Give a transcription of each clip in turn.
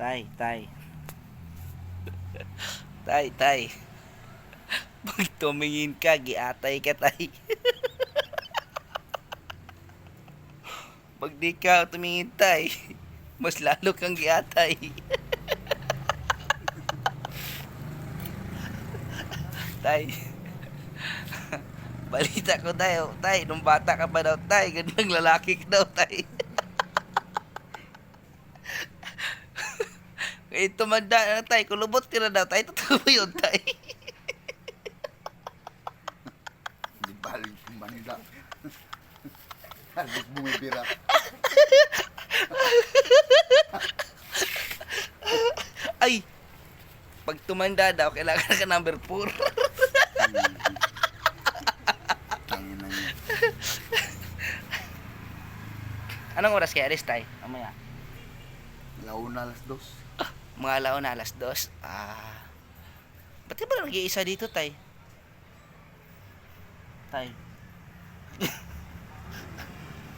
Tay, tay. Tay, tay. Pag tumingin ka, giatay ka, tay. Pag di ka tumingin, tay, mas lalo kang giatay. Tay. Balita ko, tay, tay, nung bata ka pa daw, tay, gandang lalaki ka daw, tay. Eh, tumanda na, tay, kulubot ka na daw, tay, totoo ba yun, tay? Di balik Manila. Halos bumibira. Ay, pag tumanda daw, kailangan ka number 4. Tangin na yun. Anong oras kaya alis, tay? Mamaya. Launa alas 2. Mga alaon na alas 2. Ba't di ba nag-iisa dito, tay? Tay.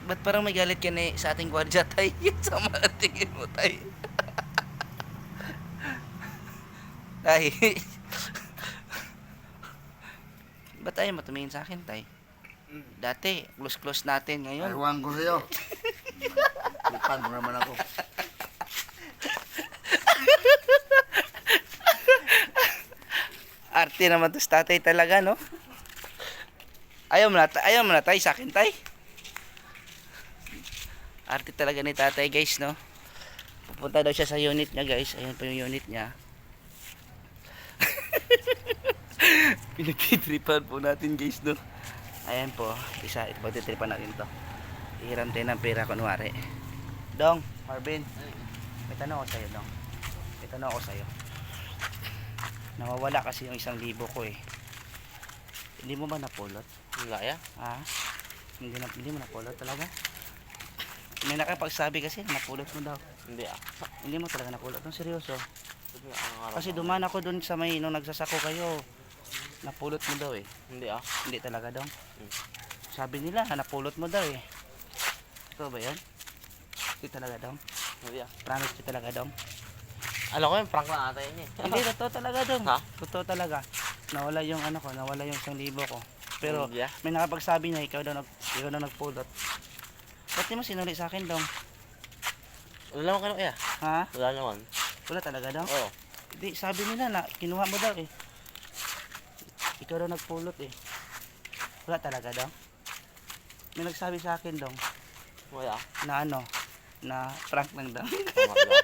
Ba't parang may galit ka na sa ating gwardiya, tay? Sama ang tingin mo, tay. Tay. Ba't tayo matumingin sa akin, tay? Dati, close-close natin ngayon. Aywan ko sa'yo. Lipan mo naman ako. Arte naman to sa tatay talaga, no? Ayaw mo na tay sa akin, tay. Arte talaga ni tatay, guys, no? Pupunta daw siya sa unit niya, guys. Ayun po yung unit niya. Pinagtitripan po natin, guys, no? Ayan po. Pagtitripan natin to. Ihiram tayo ng pera, kunwari. Dong, Marvin. May tanong ako sa'yo, Dong. May tanong ako sa'yo. Nawawala kasi yung 1,000 ko, eh. Hindi mo ba napulot? Wala ya? Ha? Hindi mo napulot talaga? May nakapagsabi kasi napulot mo daw. Hindi ah. Hindi mo talaga napulot. Ang seryoso. Sabi ang araw Kasi mo. dumaan ako dun sa may nung nagsasako kayo. Napulot mo daw eh. Hindi ah. Hindi talaga daw. Sabi nila napulot mo daw eh. Ito ba yan? Hindi talaga daw. Hindi ah. Promise ko talaga daw. Alam ko yung prank na ata yun eh. Hindi, totoo talaga daw. Ha? Totoo talaga. Nawala yung ano ko, nawala yung 1,000 ko. Pero Hindi ah. may nakapagsabi na ikaw daw nagpulot. Ba't di mo sinuli sa akin daw? Wala naman kayo kaya. Ha? Wala naman. Wala talaga daw? Oo. Hindi, sabi nila na kinuha mo daw eh. Ikaw daw nagpulot eh. Wala talaga daw? May nagsabi sa akin daw Wala. na ano, na prank lang daw. Tama ba?